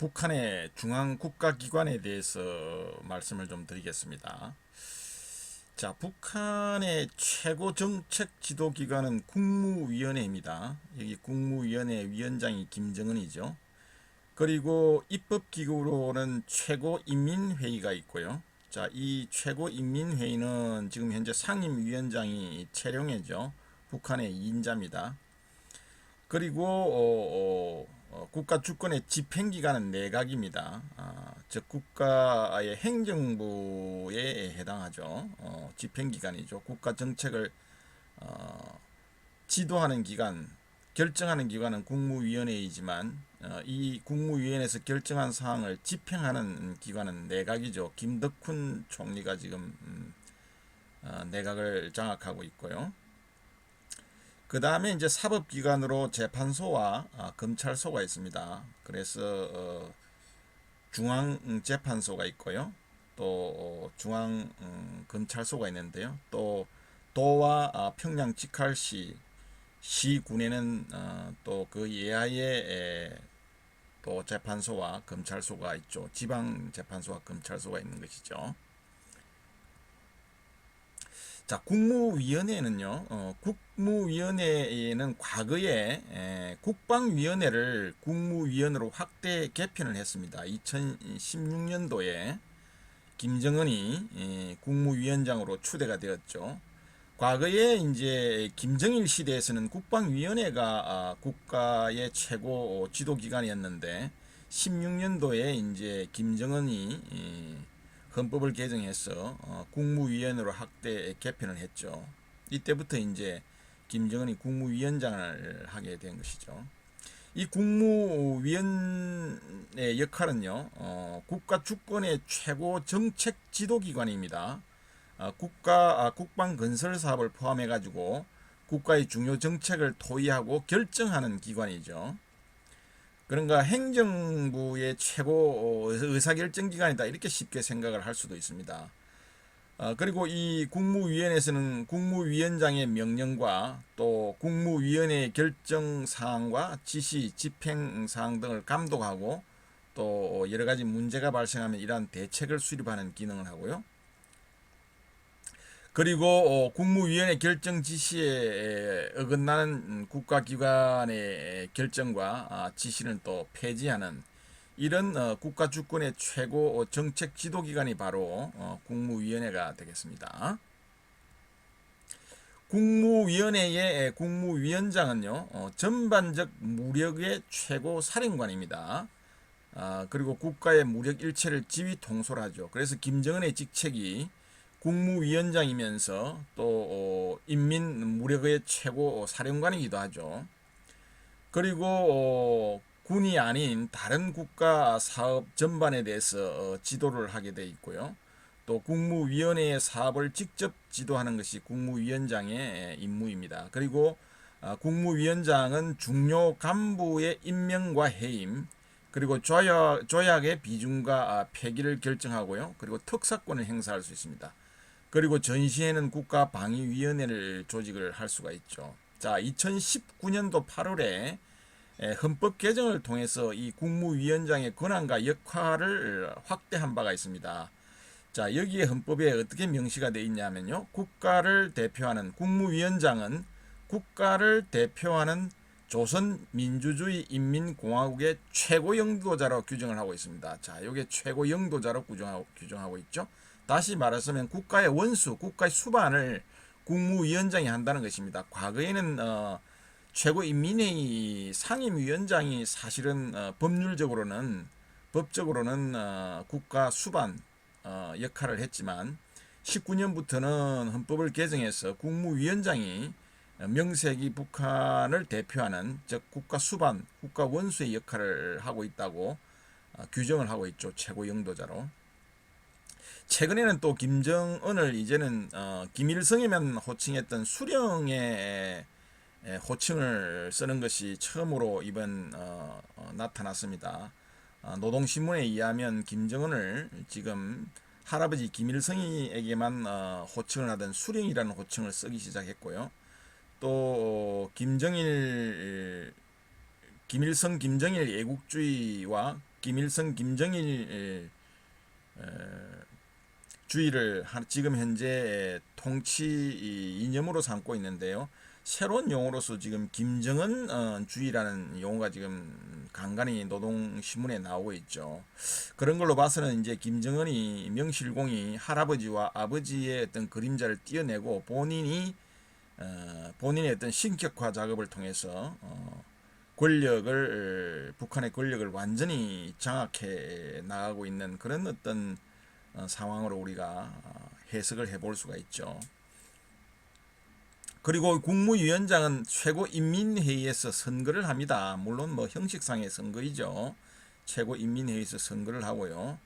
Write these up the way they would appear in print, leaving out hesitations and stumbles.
북한의 중앙 국가기관에 대해서 말씀을 좀 드리겠습니다. 자, 북한의 최고 정책 지도 기관은 국무위원회입니다. 여기 국무위원회 위원장이 김정은이죠. 그리고 입법기구로는 최고인민회의가 있고요. 자, 이 최고인민회의는 지금 현재 상임위원장이 최룡해죠. 북한의 2인자입니다. 그리고 국가 주권의 집행기관은 내각입니다. 즉 국가의 행정부에 해당하죠. 집행기관이죠. 국가 정책을 지도하는 기관, 결정하는 기관은 국무위원회이지만 이 국무위원회에서 결정한 사항을 집행하는 기관은 내각이죠. 김덕훈 총리가 지금 내각을 장악하고 있고요. 그 다음에 이제 사법기관으로 재판소와 검찰소가 있습니다. 그래서 중앙재판소가 있고요. 또 중앙검찰소가 있는데요. 또 도와 평양직할시 시군에는 또 그 예하에 또 재판소와 검찰소가 있죠. 지방재판소와 검찰소가 있는 것이죠. 자, 국무위원회는요, 국무위원회는 과거에 국방위원회를 국무위원으로 확대 개편을 했습니다. 2016년도에 김정은이 국무위원장으로 추대가 되었죠. 과거에 이제 김정일 시대에서는 국방위원회가 국가의 최고 지도기관이었는데 16년도에 이제 김정은이 헌법을 개정해서 국무위원으로 확대 개편을 했죠. 이때부터 이제 김정은이 국무위원장을 하게 된 것이죠. 이 국무위원의 역할은요, 국가 주권의 최고 정책 지도기관입니다. 국방 건설 사업을 포함해 가지고 국가의 중요 정책을 토의하고 결정하는 기관이죠. 그런가 행정부의 최고 의사결정기관이다 이렇게 쉽게 생각을 할 수도 있습니다. 그리고 이 국무위원회에서는 국무위원장의 명령과 또 국무위원회의 결정사항과 지시, 집행사항 등을 감독하고 또 여러가지 문제가 발생하면 이러한 대책을 수립하는 기능을 하고요. 그리고 국무위원회 결정 지시에 어긋나는 국가기관의 결정과 지시는 또 폐지하는 이런 국가 주권의 최고 정책 지도기관이 바로 국무위원회가 되겠습니다. 국무위원회의 국무위원장은요, 전반적 무력의 최고 사령관입니다. 그리고 국가의 무력 일체를 지휘 통솔하죠. 그래서 김정은의 직책이 국무위원장이면서 또 인민 무력의 최고 사령관이기도 하죠. 그리고 군이 아닌 다른 국가 사업 전반에 대해서 지도를 하게 돼 있고요. 또 국무위원회의 사업을 직접 지도하는 것이 국무위원장의 임무입니다. 그리고 국무위원장은 중요 간부의 임명과 해임, 그리고 조약의 비준과 폐기를 결정하고요. 그리고 특사권을 행사할 수 있습니다. 그리고 전시에는 국가방위위원회를 조직을 할 수가 있죠. 자, 2019년도 8월에 헌법 개정을 통해서 이 국무위원장의 권한과 역할을 확대한 바가 있습니다. 자, 여기에 헌법에 어떻게 명시가 되어 있냐면요. 국가를 대표하는 국무위원장은 국가를 대표하는 조선민주주의 인민공화국의 최고 영도자로 규정을 하고 있습니다. 자, 이게 최고 영도자로 규정하고 있죠. 다시 말하자면 국가의 원수, 국가의 수반을 국무위원장이 한다는 것입니다. 과거에는 최고인민회의 상임위원장이 사실은 법적으로는 국가 수반 역할을 했지만 19년부터는 헌법을 개정해서 국무위원장이 명색이 북한을 대표하는 즉 국가 수반, 국가 원수의 역할을 하고 있다고 규정을 하고 있죠. 최고 영도자로. 최근에는 또 김정은을 이제는 김일성이면 호칭했던 수령의 호칭을 쓰는 것이 처음으로 이번 나타났습니다. 노동신문에 의하면 김정은을 지금 할아버지 김일성에게만 호칭을 하던 수령이라는 호칭을 쓰기 시작했고요. 또 김일성 김정일 애국주의와 김일성, 김정일 주의를 지금 현재 통치 이념으로 삼고 있는데요. 새로운 용어로서 지금 김정은 주의라는 용어가 지금 간간히 노동신문에 나오고 있죠. 그런 걸로 봐서는 이제 김정은이 명실공히 할아버지와 아버지의 어떤 그림자를 띄어내고 본인의 어떤 신격화 작업을 통해서 북한의 권력을 완전히 장악해 나가고 있는 그런 어떤 상황으로 우리가 해석을 해볼 수가 있죠. 그리고 국무위원장은 최고인민회의에서 선거를 합니다. 물론 뭐 형식상의 선거이죠. 최고인민회의에서 선거를 하고요.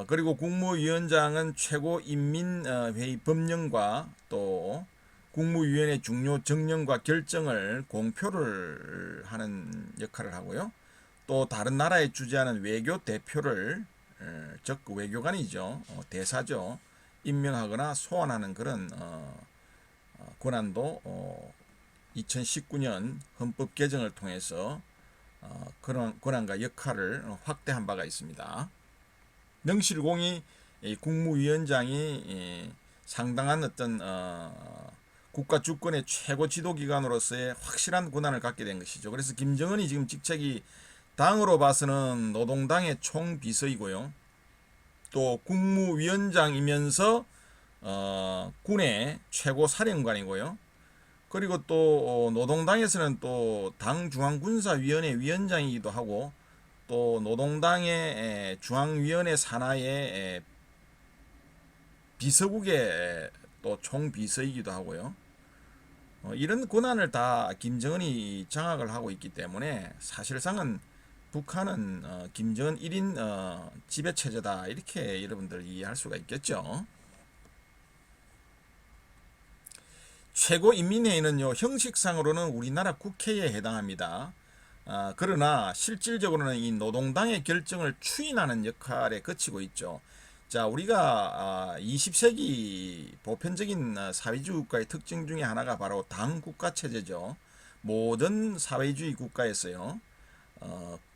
그리고 국무위원장은 최고인민회의 법령과 또 국무위원회 중요 정령과 결정을 공표를 하는 역할을 하고요. 또 다른 나라에 주재하는 외교 대표를 즉 외교관이죠. 대사죠. 임명하거나 소환하는 그런 권한도 2019년 헌법 개정을 통해서 그런 권한과 역할을 확대한 바가 있습니다. 명실공히 국무위원장이 상당한 어떤 국가 주권의 최고 지도기관으로서의 확실한 권한을 갖게 된 것이죠. 그래서 김정은이 지금 직책이 당으로 봐서는 노동당의 총비서이고요. 또 국무위원장이면서 군의 최고 사령관이고요. 그리고 또 노동당에서는 또 당중앙군사위원회 위원장이기도 하고 또 노동당의 중앙위원회 산하의 비서국의 또 총비서이기도 하고요. 이런 권한을 다 김정은이 장악을 하고 있기 때문에 사실상은 북한은 김정은 1인 지배체제다 이렇게 여러분들 이해할 수가 있겠죠. 최고인민회의는요 형식상으로는 우리나라 국회에 해당합니다. 그러나 실질적으로는 이 노동당의 결정을 추인하는 역할에 그치고 있죠. 자, 우리가 20세기 보편적인 사회주의 국가의 특징 중에 하나가 바로 당국가 체제죠. 모든 사회주의 국가에서요.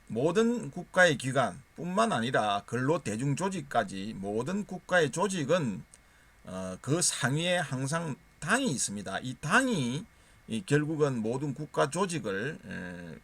모든 국가의 기관 뿐만 아니라 근로대중조직까지 모든 국가의 조직은 그 상위에 항상 당이 있습니다. 이 당이 결국은 모든 국가 조직을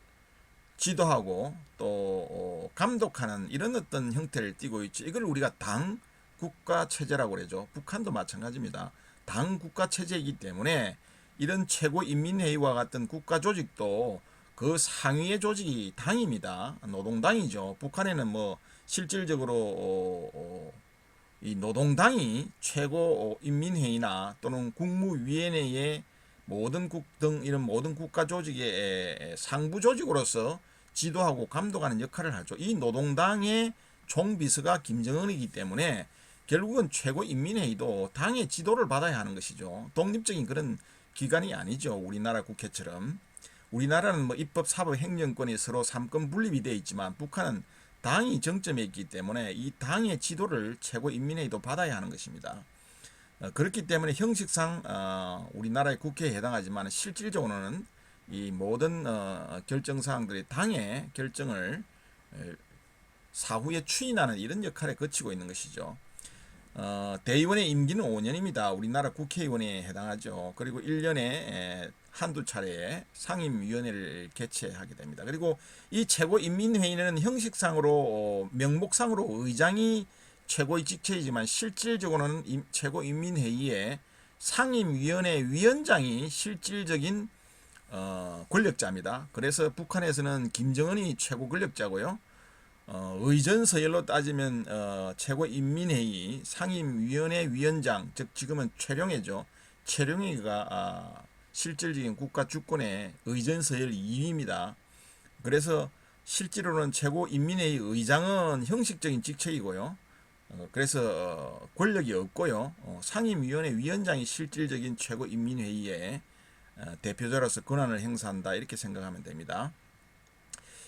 지도하고 또 감독하는 이런 어떤 형태를 띠고 있죠. 이걸 우리가 당 국가 체제라고 그러죠. 북한도 마찬가지입니다. 당 국가 체제이기 때문에 이런 최고인민회의와 같은 국가 조직도 그 상위의 조직이 당입니다. 노동당이죠. 북한에는 뭐 실질적으로 이 노동당이 최고인민회의나 또는 국무위원회의 모든 등 이런 모든 국가 조직의 상부 조직으로서 지도하고 감독하는 역할을 하죠. 이 노동당의 총비서가 김정은이기 때문에 결국은 최고인민회의도 당의 지도를 받아야 하는 것이죠. 독립적인 그런 기관이 아니죠. 우리나라 국회처럼. 우리나라는 뭐 입법, 사법, 행정권이 서로 삼권 분립이 되어 있지만 북한은 당이 정점에 있기 때문에 이 당의 지도를 최고인민회의도 받아야 하는 것입니다. 그렇기 때문에 형식상 우리나라의 국회에 해당하지만 실질적으로는 이 모든 결정사항들이 당의 결정을 사후에 추인하는 이런 역할에 거치고 있는 것이죠. 대의원의 임기는 5년입니다. 우리나라 국회의원에 해당하죠. 그리고 1년에 한두 차례 상임위원회를 개최하게 됩니다. 그리고 이 최고인민회의는 형식상으로 명목상으로 의장이 최고의 직책이지만 실질적으로는 최고인민회의의 상임위원회 위원장이 실질적인 권력자입니다. 그래서 북한에서는 김정은이 최고 권력자고요. 의전 서열로 따지면 최고인민회의 상임위원회 위원장, 즉 지금은 최룡해죠. 최룡해가 실질적인 국가 주권의 의전 서열 2위입니다. 그래서 실제로는 최고인민회의 의장은 형식적인 직책이고요. 그래서 권력이 없고요. 상임위원회 위원장이 실질적인 최고인민회의의 대표자로서 권한을 행사한다 이렇게 생각하면 됩니다.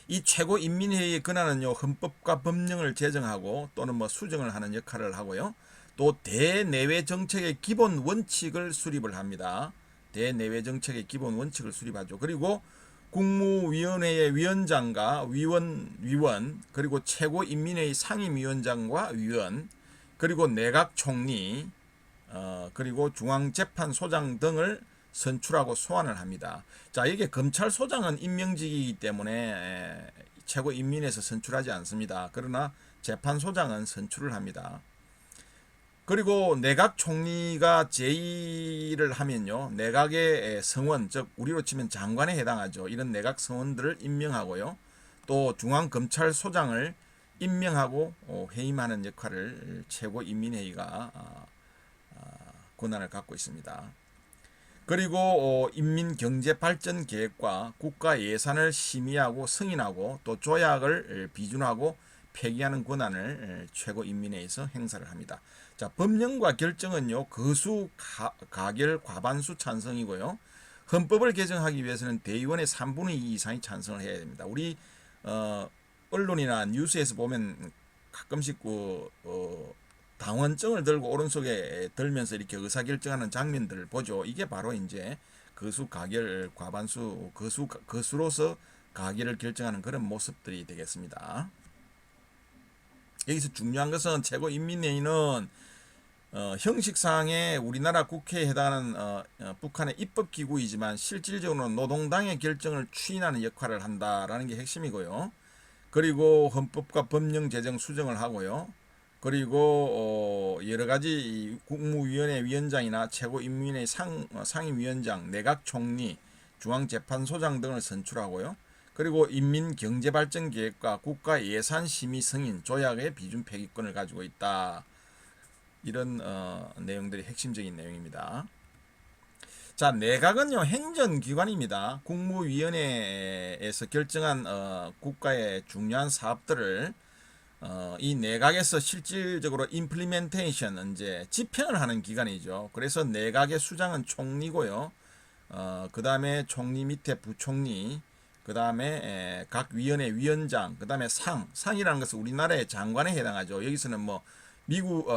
이 최고인민회의의 권한은요 헌법과 법령을 제정하고 또는 뭐 수정을 하는 역할을 하고요. 또 대내외 정책의 기본 원칙을 수립을 합니다. 대내외 정책의 기본 원칙을 수립하죠. 그리고 국무위원회의 위원장과 위원, 그리고 최고인민회의 상임위원장과 위원, 그리고 내각 총리, 그리고 중앙재판소장 등을 선출하고 소환을 합니다. 자, 이게 검찰소장은 임명직이기 때문에 최고인민에서 선출하지 않습니다. 그러나 재판소장은 선출을 합니다. 그리고 내각 총리가 제의를 하면요, 내각의 성원, 즉 우리로 치면 장관에 해당하죠. 이런 내각 성원들을 임명하고요, 또 중앙검찰소장을 임명하고 해임하는 역할을 최고인민회의가 권한을 갖고 있습니다. 그리고 인민경제발전계획과 국가예산을 심의하고 승인하고 또 조약을 비준하고 폐기하는 권한을 최고인민회의에서 행사를 합니다. 자, 법령과 결정은요, 거수, 가결, 과반수 찬성이고요. 헌법을 개정하기 위해서는 대의원의 3분의 2 이상이 찬성을 해야 됩니다. 우리 언론이나 뉴스에서 보면 가끔씩 당원증을 들고 오른손에 들면서 이렇게 의사결정하는 장면들을 보죠. 이게 바로 이제 거수, 가결, 과반수, 거수로서 가결을 결정하는 그런 모습들이 되겠습니다. 여기서 중요한 것은 최고인민회의는 형식상의 우리나라 국회에 해당하는 북한의 입법기구이지만 실질적으로는 노동당의 결정을 추인하는 역할을 한다라는 게 핵심이고요. 그리고 헌법과 법령 제정 수정을 하고요. 그리고 여러 가지 국무위원회 위원장이나 최고인민회의 상임위원장, 내각총리, 중앙재판소장 등을 선출하고요. 그리고 인민경제발전계획과 국가예산심의 승인, 조약의 비준 폐기권을 가지고 있다. 이런 내용들이 핵심적인 내용입니다. 자, 내각은요, 행정기관입니다. 국무위원회에서 결정한 국가의 중요한 사업들을 이 내각에서 실질적으로 임플리멘테이션, 이제 집행을 하는 기관이죠. 그래서 내각의 수장은 총리고요. 그 다음에 총리 밑에 부총리, 그 다음에 각 위원회 위원장, 그 다음에 상이라는 것은 우리나라의 장관에 해당하죠. 여기서는 뭐 미국,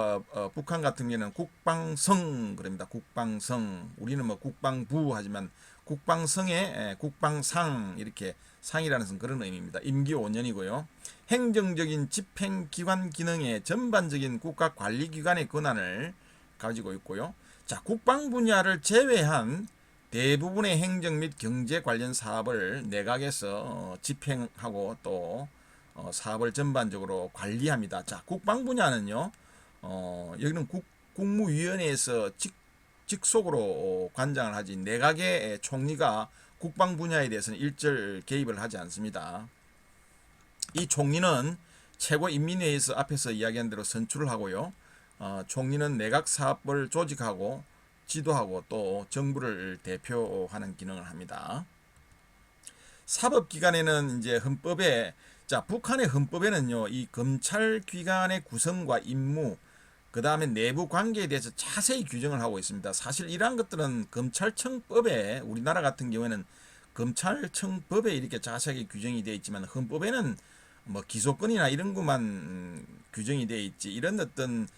북한 같은 경우는 국방성 그럽니다. 국방성. 우리는 뭐 국방부 하지만 국방성의 국방상, 이렇게 상이라는 것은 그런 의미입니다. 임기 5년이고요. 행정적인 집행기관 기능의 전반적인 국가관리기관의 권한을 가지고 있고요. 자, 국방 분야를 제외한 대부분의 행정 및 경제 관련 사업을 내각에서 집행하고 또 사업을 전반적으로 관리합니다. 자, 국방 분야는요, 여기는 국무위원회에서 직속으로 관장을 하지 내각의 총리가 국방 분야에 대해서는 일절 개입을 하지 않습니다. 이 총리는 최고인민회의에서 앞에서 이야기한 대로 선출을 하고요. 총리는 내각 사업을 조직하고 지도하고 또 정부를 대표하는 기능을 합니다. 사법기관에는 이제 헌법에, 자, 북한의 헌법에는요, 이 검찰기관의 구성과 임무, 그 다음에 내부 관계에 대해서 자세히 규정을 하고 있습니다. 사실 이러한 것들은 검찰청법에, 우리나라 같은 경우에는 검찰청법에 이렇게 자세하게 규정이 되어 있지만 헌법에는 뭐 기소권이나 이런 것만 규정이 되어 있지, 이런 어떤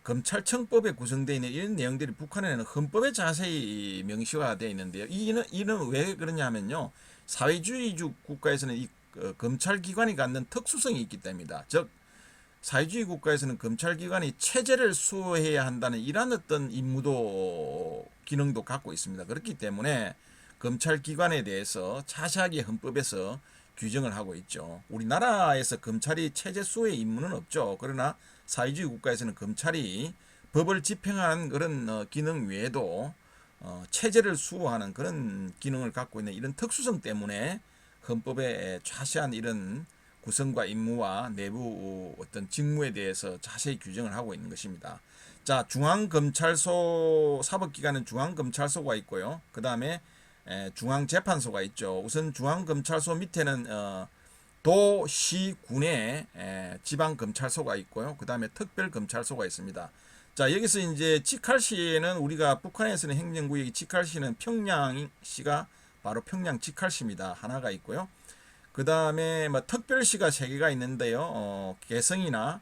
검찰청법에 구성되어 있는 이런 내용들이 북한에는 헌법에 자세히 명시가 되어 있는데요. 이는 왜 그러냐면요, 사회주의적 국가에서는 이 검찰기관이 갖는 특수성이 있기 때문이다. 즉, 사회주의 국가에서는 검찰기관이 체제를 수호해야 한다는 이러한 어떤 임무도 기능도 갖고 있습니다. 그렇기 때문에 검찰기관에 대해서 자세하게 헌법에서 규정을 하고 있죠. 우리나라에서 검찰이 체제 수호의 임무는 없죠. 그러나 사회주의 국가에서는 검찰이 법을 집행하는 그런 기능 외에도 체제를 수호하는 그런 기능을 갖고 있는 이런 특수성 때문에 헌법에 자세한 이런 구성과 임무와 내부 어떤 직무에 대해서 자세히 규정을 하고 있는 것입니다. 자, 중앙검찰소, 사법기관은 중앙검찰소가 있고요. 그 다음에 중앙재판소가 있죠. 우선 중앙검찰소 밑에는 도, 시, 군의 지방검찰소가 있고요. 그 다음에 특별검찰소가 있습니다. 자, 여기서 이제 치칼시에는 우리가 북한에서는 행정구역이 치칼시는 평양시가 바로 평양 치칼시입니다. 하나가 있고요. 그 다음에 뭐 특별시가 3개가 있는데요. 개성이나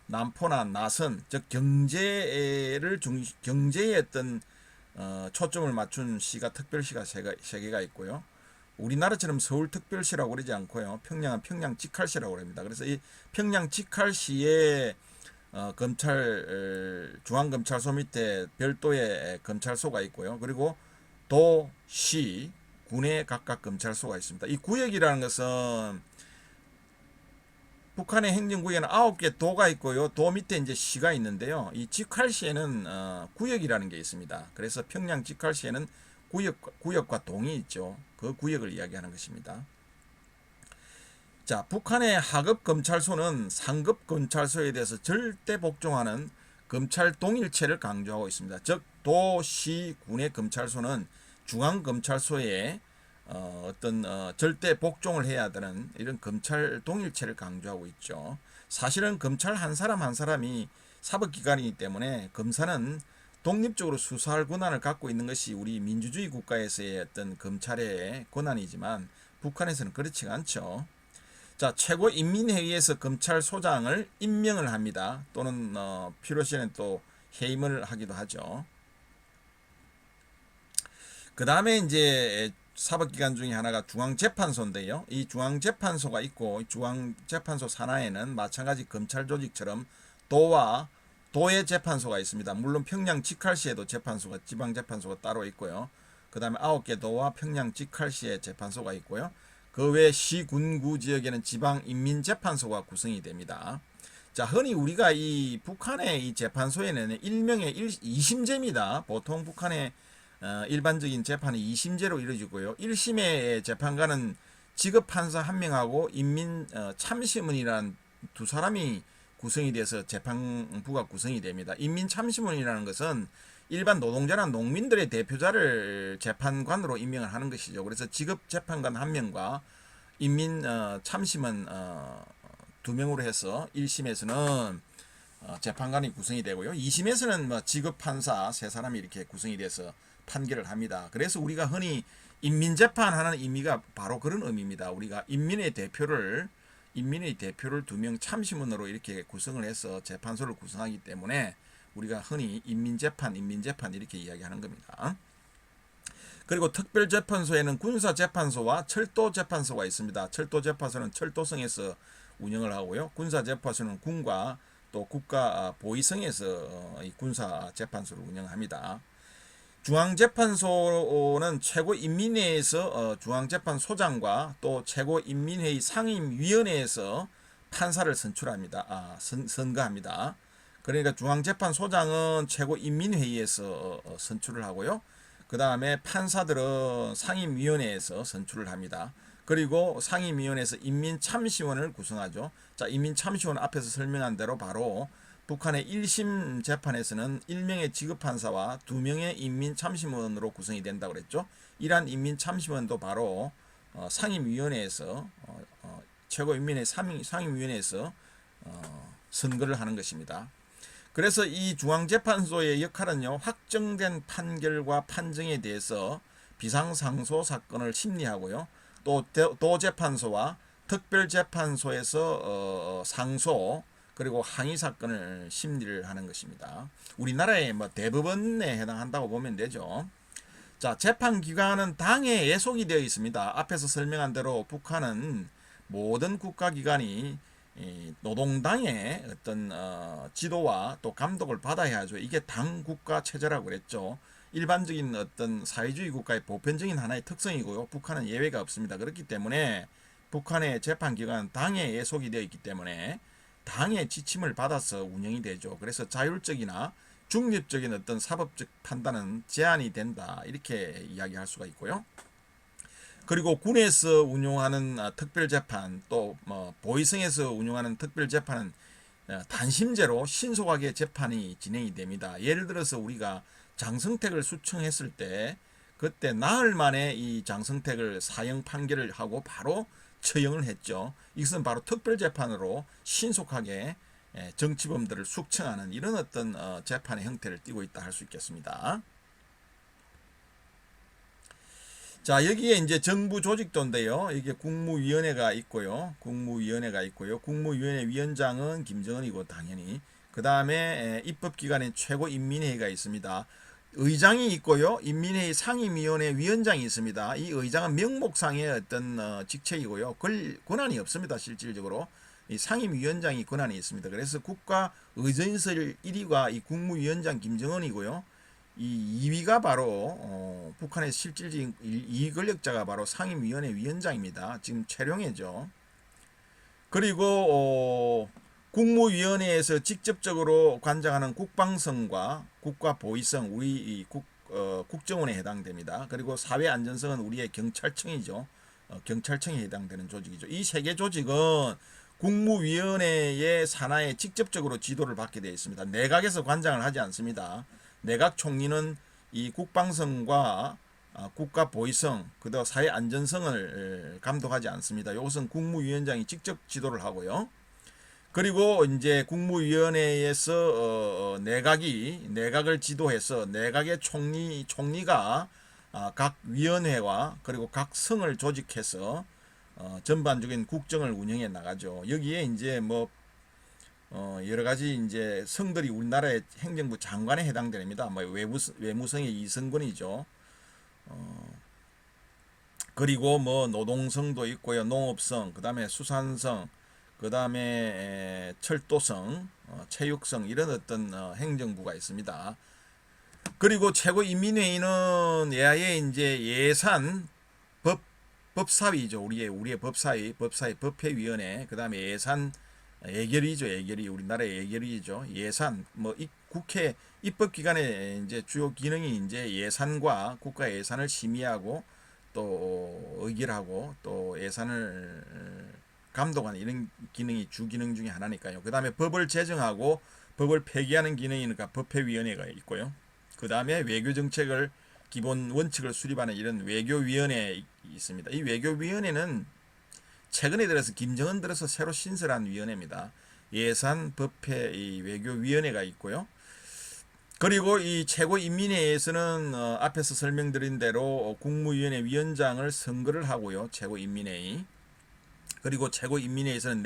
남포나 나선, 즉 경제에 어떤 초점을 맞춘 시가 특별시가 3개가 있고요. 우리나라처럼 서울특별시라고 그러지 않고요. 평양은 평양직할시라고 합니다. 그래서 이 평양직할시에 검찰 중앙검찰소 밑에 별도의 검찰소가 있고요. 그리고 도, 시, 군에 각각 검찰소가 있습니다. 이 구역이라는 것은 북한의 행정구역에는 9개 도가 있고요. 도 밑에 이제 시가 있는데요. 이 직할시에는 구역이라는 게 있습니다. 그래서 평양 직할시에는 구역과 동이 있죠. 그 구역을 이야기하는 것입니다. 자, 북한의 하급 검찰소는 상급 검찰소에 대해서 절대 복종하는 검찰 동일체를 강조하고 있습니다. 즉, 도, 시, 군의 검찰소는 중앙검찰소에 절대 복종을 해야 되는 이런 검찰 동일체를 강조하고 있죠. 사실은 검찰 한 사람 한 사람이 사법기관이기 때문에 검사는 독립적으로 수사할 권한을 갖고 있는 것이 우리 민주주의 국가에서의 어떤 검찰의 권한이지만 북한에서는 그렇지가 않죠. 자, 최고인민회의에서 검찰소장을 임명을 합니다. 또는 필요시에는 또 해임을 하기도 하죠. 그 다음에 이제 사법기관 중에 하나가 중앙재판소인데요. 이 중앙재판소가 있고 중앙재판소 산하에는 마찬가지 검찰 조직처럼 도의 재판소가 있습니다. 물론 평양 직할시에도 지방재판소가 따로 있고요. 그 다음에 9개 도와 평양 직할시에 재판소가 있고요. 그 외 시, 군, 구 지역에는 지방인민재판소가 구성이 됩니다. 자, 흔히 우리가 이 북한의 이 재판소에는 일명의 2심제입니다. 보통 북한의 일반적인 재판이 2심제로 이루어지고요. 1심의 재판관은 지급 판사 1명하고 인민 참심원이라는 두 사람이 구성이 돼서 재판부가 구성이 됩니다. 인민 참심원이라는 것은 일반 노동자나 농민들의 대표자를 재판관으로 임명을 하는 것이죠. 그래서 지급 재판관 1명과 인민 참심원 2명으로 해서 1심에서는 재판관이 구성이 되고요. 2심에서는 뭐 지급 판사 3사람이 이렇게 구성이 돼서 판결을 합니다. 그래서 우리가 흔히 인민재판하는 의미가 바로 그런 의미입니다. 우리가 인민의 대표를 2명 참심원으로 이렇게 구성을 해서 재판소를 구성하기 때문에 우리가 흔히 인민재판 이렇게 이야기하는 겁니다. 그리고 특별재판소에는 군사재판소와 철도재판소가 있습니다. 철도재판소는 철도성에서 운영을 하고요. 군사재판소는 군과 또 국가 보위성에서 군사재판소를 운영합니다. 중앙재판소는 최고인민회에서 중앙재판소장과 또 최고인민회의 상임위원회에서 판사를 선거합니다. 그러니까 중앙재판소장은 최고인민회의에서 선출을 하고요. 그 다음에 판사들은 상임위원회에서 선출을 합니다. 그리고 상임위원회에서 인민참시원을 구성하죠. 자, 인민참시원 앞에서 설명한 대로 바로 북한의 1심 재판에서는 1명의 지급판사와 2명의 인민참시원으로 구성이 된다고 그랬죠. 이러한 인민참시원도 바로 상임위원회에서 최고인민회 상임위원회에서 선거를 하는 것입니다. 그래서 이 중앙재판소의 역할은요, 확정된 판결과 판정에 대해서 비상상소 사건을 심리하고요, 또 도재판소와 특별재판소에서 상소 그리고 항의 사건을 심리를 하는 것입니다. 우리나라의 뭐 대법원에 해당한다고 보면 되죠. 자, 재판기관은 당에 예속이 되어 있습니다. 앞에서 설명한 대로 북한은 모든 국가기관이 노동당의 어떤 지도와 또 감독을 받아야 하죠. 이게 당국가 체제라고 그랬죠. 일반적인 어떤 사회주의 국가의 보편적인 하나의 특성이고요. 북한은 예외가 없습니다. 그렇기 때문에 북한의 재판기관은 당에 예속이 되어 있기 때문에 당의 지침을 받아서 운영이 되죠. 그래서 자율적이나 중립적인 어떤 사법적 판단은 제한이 된다. 이렇게 이야기할 수가 있고요. 그리고 군에서 운용하는 특별재판 또 보위성에서 운용하는 특별재판은 단심제로 신속하게 재판이 진행이 됩니다. 예를 들어서 우리가 장성택을 수청했을 때 그때 나흘 만에 이 장성택을 사형 판결을 하고 바로 처형을 했죠. 이것은 바로 특별재판으로 신속하게 정치범들을 숙청하는 이런 어떤 재판의 형태를 띠고 있다 할 수 있겠습니다. 자, 여기에 이제 정부 조직도인데요. 이게 국무위원회가 있고요. 국무위원회 위원장은 김정은이고 당연히. 그 다음에 입법기관인 최고인민회의가 있습니다. 의장이 있고요. 인민회의 상임위원회 위원장이 있습니다. 이 의장은 명목상의 어떤 직책이고요. 권한이 없습니다. 실질적으로. 이 상임위원장이 권한이 있습니다. 그래서 국가 의전설 1위가 이 국무위원장 김정은이고요. 이 2위가 바로 북한의 실질적인 2위 권력자가 바로 상임위원회 위원장입니다. 지금 최룡해죠. 그리고 국무위원회에서 직접적으로 관장하는 국방성과 국가보위성, 우리 국정원에 해당됩니다. 그리고 사회안전성은 우리의 경찰청이죠. 경찰청에 해당되는 조직이죠. 이 세 개 조직은 국무위원회의 산하에 직접적으로 지도를 받게 되어 있습니다. 내각에서 관장을 하지 않습니다. 내각 총리는 이 국방성과 국가보위성, 그다음 사회안전성을 감독하지 않습니다. 이것은 국무위원장이 직접 지도를 하고요. 그리고 이제 국무위원회에서 내각을 지도해서 내각의 총리가 각 위원회와 그리고 각 성을 조직해서 전반적인 국정을 운영해 나가죠. 여기에 이제 뭐 여러 가지 이제 성들이 우리나라의 행정부 장관에 해당됩니다. 뭐 외무성의 이성근이죠. 그리고 뭐 노동성도 있고요, 농업성, 그다음에 수산성, 그다음에 철도성, 체육성 이런 어떤 행정부가 있습니다. 그리고 최고인민회의는 예하에 이제 예산 법사위죠. 우리의 법사위, 법회위원회, 그다음에 예산 예결위죠. 예결위 우리나라의 예결위죠. 예산 뭐 국회 입법기관의 이제 주요 기능이 이제 예산과 국가 예산을 심의하고 또 의결하고 또 예산을 감독하는 이런 기능이 주 기능 중에 하나니까요. 그 다음에 법을 제정하고 법을 폐기하는 기능이니까 법회위원회가 있고요. 그 다음에 외교정책을 기본 원칙을 수립하는 이런 외교위원회 있습니다. 이 외교위원회는 최근에 들어서 김정은 들어서 새로 신설한 위원회입니다. 예산 법회 이 외교위원회가 있고요. 그리고 이 최고인민회의에서는 앞에서 설명드린 대로 국무위원회 위원장을 선거를 하고요. 최고인민회의. 그리고 최고인민회의에서는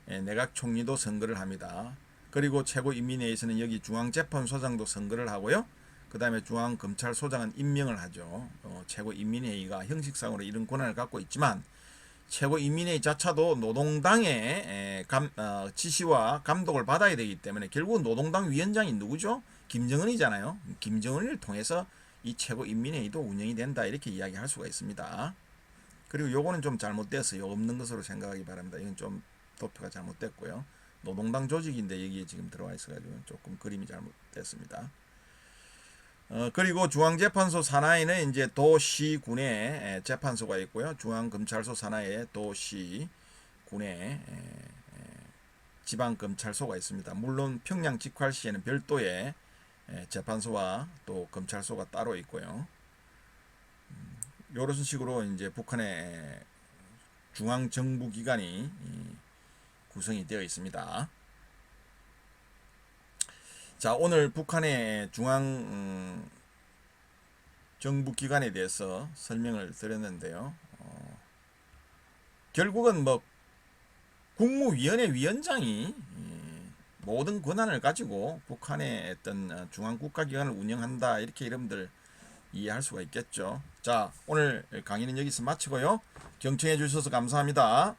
내각총리도 선거를 합니다. 그리고 최고인민회의에서는 여기 중앙재판소장도 선거를 하고요. 그 다음에 중앙검찰소장은 임명을 하죠. 최고인민회의가 형식상으로 이런 권한을 갖고 있지만 최고인민회의 자체도 노동당의 지시와 감독을 받아야 되기 때문에 결국은 노동당 위원장이 누구죠? 김정은이잖아요. 김정은을 통해서 이 최고인민회의도 운영이 된다 이렇게 이야기할 수가 있습니다. 그리고 요거는 좀 잘못됐어요. 없는 것으로 생각하기 바랍니다. 이건 좀 도표가 잘못됐고요. 노동당 조직인데 여기에 지금 들어와 있어가지고 조금 그림이 잘못됐습니다. 그리고 중앙재판소 산하에는 이제 도시군의 재판소가 있고요. 중앙검찰소 산하에 도시군의 지방검찰소가 있습니다. 물론 평양 직활시에는 별도의 재판소와 또 검찰소가 따로 있고요. 이런 식으로 이제 북한의 중앙정부기관이 구성이 되어 있습니다. 자, 오늘 북한의 중앙 정부기관에 대해서 설명을 드렸는데요. 결국은 뭐 국무위원회 위원장이 모든 권한을 가지고 북한의 어떤 중앙국가기관을 운영한다 이렇게 여러분들 이해할 수가 있겠죠. 자, 오늘 강의는 여기서 마치고요. 경청해 주셔서 감사합니다.